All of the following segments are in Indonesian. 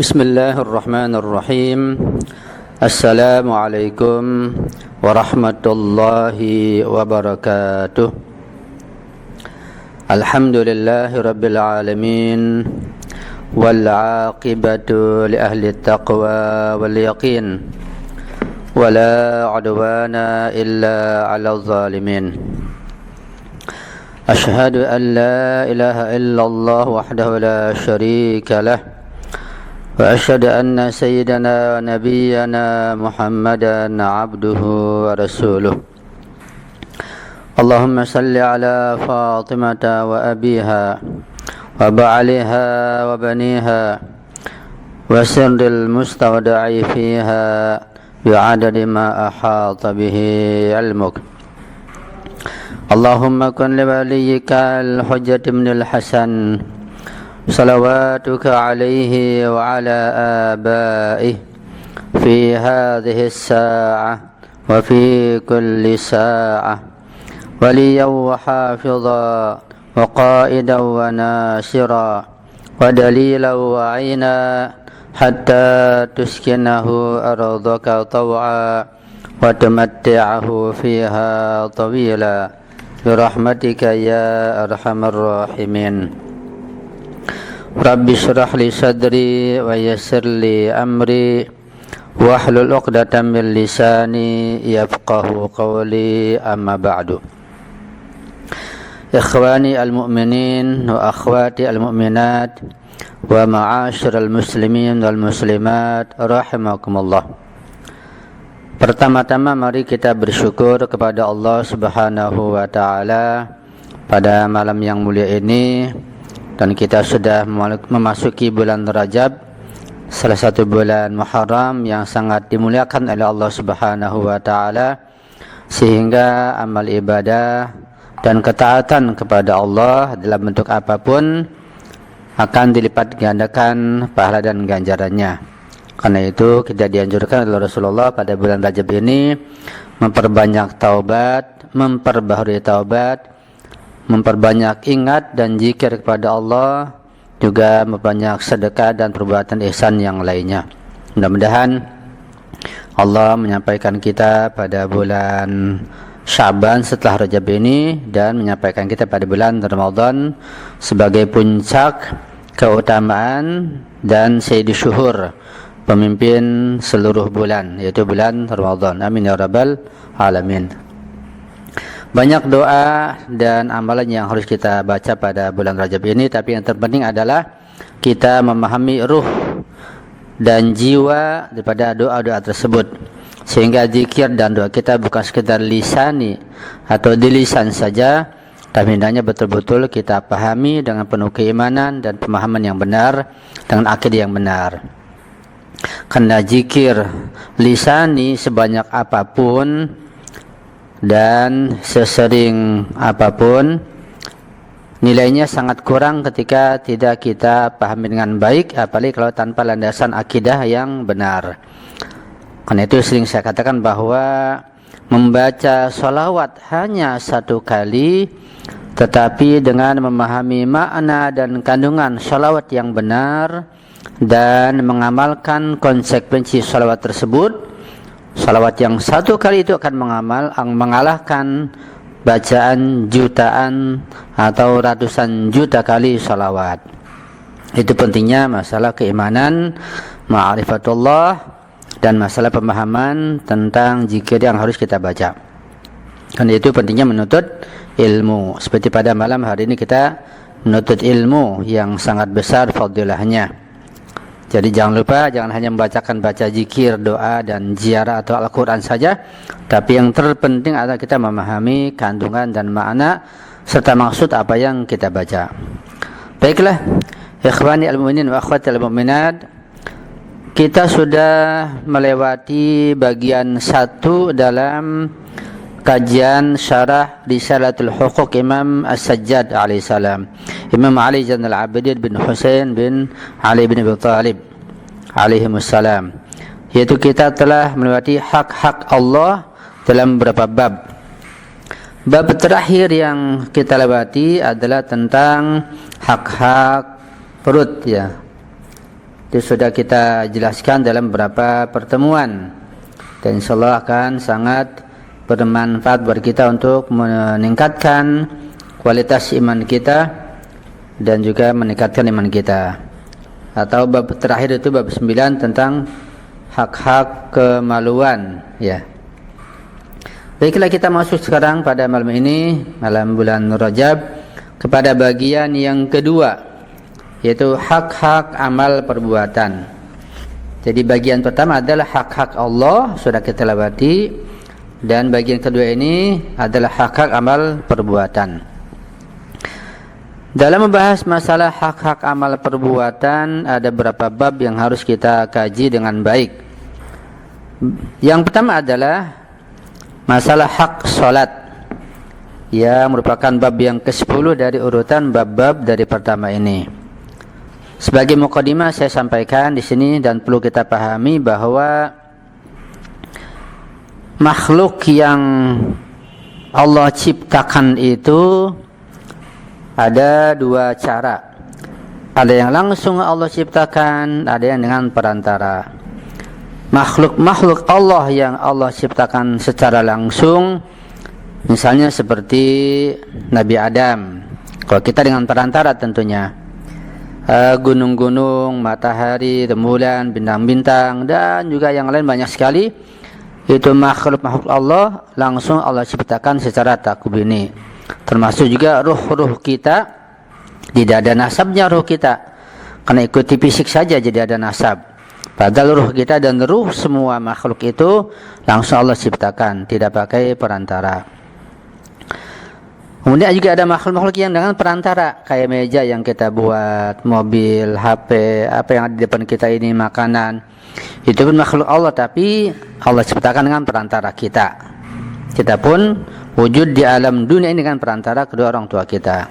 Bismillahirrahmanirrahim. Assalamualaikum warahmatullahi wabarakatuh. Alhamdulillahi rabbil alamin. Wal aqibatu li ahli taqwa wal yaqin. Wala udwana illa 'alal zalimin. Ashhadu an la ilaha illallah wahdahu la syarika lah. Wa asyhadu anna sayyidana wa nabiyyana Muhammadan abduhu wa rasuluh. Allahumma salli ala Fatimata wa abiha wa ba'aliha wa baniha wa sirril mustawda'i fiha bi'adadi ma ahata bihi ilmuk. Allahumma kun li waliyyika al-hujjat ibn al-Hasan صلواتك عليه وعلى آبائه في هذه الساعة وفي كل ساعة وليا وحافظا وقائدا وناصرا ودليلا وعينا حتى تسكنه أرضك طوعا وتمتعه فيها طويلا برحمتك يا أرحم الراحمين. Rabbi syrah li sadri wa yassir li amri wahlul 'uqdatam min lisani yafqahu qawli, amma ba'du. Ikhwani al-mu'minin wa akhwati al-mu'minat wa ma'asyiral muslimin wal muslimat rahimakumullah. Pertama-tama mari kita bersyukur kepada Allah Subhanahu wa taala pada malam yang mulia ini. Dan kita sudah memasuki bulan Rajab, salah satu bulan Muharram yang sangat dimuliakan oleh Allah Subhanahu wa taala, sehingga amal ibadah dan ketaatan kepada Allah dalam bentuk apapun akan dilipat gandakan pahala dan ganjarannya. Karena itu kita dianjurkan oleh Rasulullah pada bulan Rajab ini memperbanyak taubat, memperbaharui taubat, memperbanyak ingat dan zikir kepada Allah, juga memperbanyak sedekah dan perbuatan ihsan yang lainnya. Mudah-mudahan Allah menyampaikan kita pada bulan Sya'ban setelah Rajab ini dan menyampaikan kita pada bulan Ramadan sebagai puncak keutamaan dan sayyidi syuhur, pemimpin seluruh bulan, yaitu bulan Ramadan. Amin ya rabbal alamin. Banyak doa dan amalan yang harus kita baca pada bulan Rajab ini, tapi yang terpenting adalah kita memahami ruh dan jiwa daripada doa-doa tersebut, sehingga zikir dan doa kita bukan sekedar lisani atau di lisan saja, tapi hendaknya betul-betul kita pahami dengan penuh keimanan dan pemahaman yang benar, dengan akidah yang benar. Karena zikir lisani sebanyak apapun dan sesering apapun, nilainya sangat kurang ketika tidak kita pahami dengan baik, apalagi kalau tanpa landasan akidah yang benar. Karena itu sering saya katakan bahwa membaca sholawat hanya satu kali, tetapi dengan memahami makna dan kandungan sholawat yang benar dan mengamalkan konsekuensi sholawat tersebut, salawat yang satu kali itu akan mengalahkan bacaan jutaan atau ratusan juta kali salawat. Itu pentingnya masalah keimanan, ma'rifatullah, dan masalah pemahaman tentang zikir yang harus kita baca. Dan itu pentingnya menuntut ilmu. Seperti pada malam hari ini kita menuntut ilmu yang sangat besar fadilahnya. Jadi jangan lupa, jangan hanya baca zikir, doa, dan ziarah atau Al-Quran saja, tapi yang terpenting adalah kita memahami kandungan dan makna serta maksud apa yang kita baca. Baiklah, ikhwani al-mu'minin wa akhwati al-mu'minat, kita sudah melewati bagian 1 dalam kajian syarah Risalatul Huquq Imam As-Sajjad alaihissalam, Imam Ali Zainal Abidin bin Husain bin Ali bin Abi Thalib alaihimussalam, yaitu kita telah melewati hak-hak Allah dalam beberapa bab. Bab terakhir yang kita lewati adalah tentang hak-hak perut, ya, itu sudah kita jelaskan dalam beberapa pertemuan, dan insyaallah akan sangat bermanfaat buat kita untuk meningkatkan kualitas iman kita dan juga meningkatkan iman kita. Atau bab terakhir itu bab 9 tentang hak-hak kemaluan, ya. Baiklah, kita masuk sekarang pada malam ini, malam bulan Rajab, kepada bagian yang kedua, yaitu hak-hak amal perbuatan. Jadi bagian pertama adalah hak-hak Allah, sudah kita lewati, dan bagian kedua ini adalah hak-hak amal perbuatan. Dalam membahas masalah hak-hak amal perbuatan, ada beberapa bab yang harus kita kaji dengan baik. Yang pertama adalah masalah hak salat, yang merupakan bab yang ke-10 dari urutan bab-bab dari pertama ini. Sebagai mukadimah saya sampaikan di sini, dan perlu kita pahami bahwa makhluk yang Allah ciptakan itu ada dua cara. Ada yang langsung Allah ciptakan, ada yang dengan perantara. Makhluk-makhluk Allah yang Allah ciptakan secara langsung, misalnya seperti Nabi Adam, kalau kita dengan perantara tentunya. Gunung-gunung, matahari, rembulan, bintang-bintang, dan juga yang lain banyak sekali. Itu makhluk-makhluk Allah langsung Allah ciptakan secara takwini. Termasuk juga ruh-ruh kita, tidak ada nasabnya ruh kita, karena ikuti fisik saja jadi ada nasab. Padahal ruh kita dan ruh semua makhluk itu langsung Allah ciptakan, tidak pakai perantara. Kemudian juga ada makhluk-makhluk yang dengan perantara, kayak meja yang kita buat, mobil, HP, apa yang ada di depan kita ini, makanan. Itu pun makhluk Allah, tapi Allah ciptakan dengan perantara kita. Kita pun wujud di alam dunia ini dengan perantara kedua orang tua kita.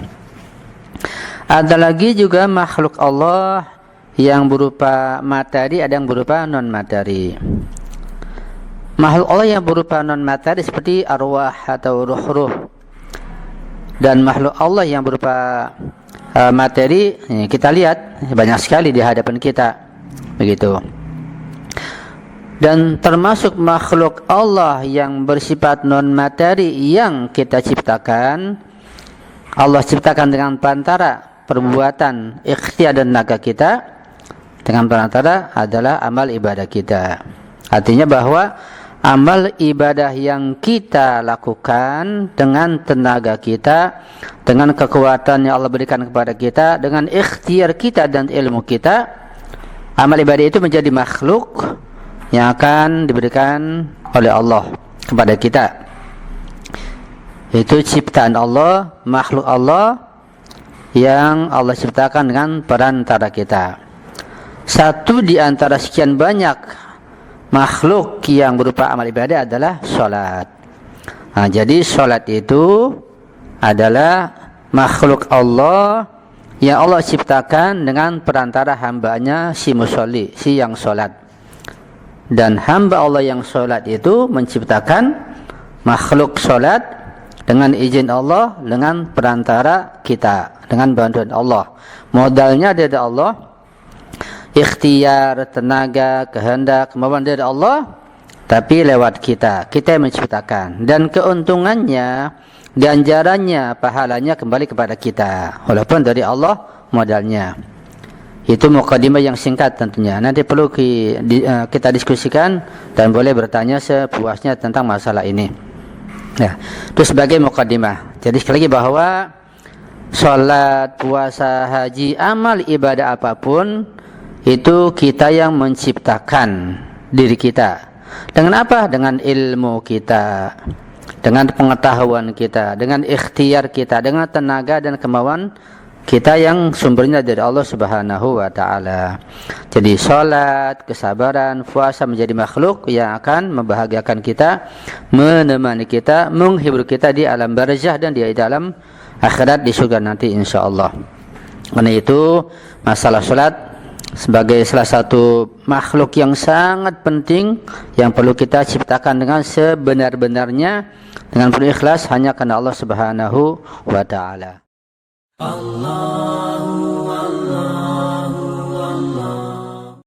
Ada lagi juga makhluk Allah yang berupa materi, ada yang berupa non-materi. Makhluk Allah yang berupa non-materi seperti arwah atau ruh-ruh. Dan makhluk Allah yang berupa materi, kita lihat banyak sekali di hadapan kita, begitu. Dan termasuk makhluk Allah yang bersifat non materi yang kita ciptakan, Allah ciptakan dengan perantara perbuatan ikhtiar dan tenaga kita, dengan perantara adalah amal ibadah kita. Artinya bahwa amal ibadah yang kita lakukan dengan tenaga kita, dengan kekuatan yang Allah berikan kepada kita, dengan ikhtiar kita dan ilmu kita, amal ibadah itu menjadi makhluk yang akan diberikan oleh Allah kepada kita. Itu ciptaan Allah, makhluk Allah yang Allah ciptakan dengan perantara kita. Satu di antara sekian banyak makhluk yang berupa amal ibadah adalah sholat. Nah, jadi sholat itu adalah makhluk Allah yang Allah ciptakan dengan perantara hambanya si musolli, si yang sholat. Dan hamba Allah yang sholat itu menciptakan makhluk sholat dengan izin Allah, dengan perantara kita, dengan bantuan Allah. Modalnya dari Allah, ikhtiar, tenaga, kehendak, kemampuan dari Allah, tapi lewat kita yang menciptakan. Dan keuntungannya, ganjarannya, pahalanya kembali kepada kita, walaupun dari Allah modalnya. Itu mukadimah yang singkat tentunya. Nanti perlu kita diskusikan dan boleh bertanya sepuasnya tentang masalah ini. Ya, itu sebagai mukadimah. Jadi sekali lagi bahwa salat, puasa, haji, amal ibadah apapun itu kita yang menciptakan diri kita. Dengan apa? Dengan ilmu kita, dengan pengetahuan kita, dengan ikhtiar kita, dengan tenaga dan kemauan kita yang sumbernya dari Allah Subhanahu wa taala. Jadi salat, kesabaran, puasa menjadi makhluk yang akan membahagiakan kita, menemani kita, menghibur kita di alam barzah dan di dalam akhirat di surga nanti insyaallah. Karena itu masalah salat sebagai salah satu makhluk yang sangat penting yang perlu kita ciptakan dengan sebenar-benarnya, dengan penuh ikhlas hanya karena Allah Subhanahu wa taala. Allah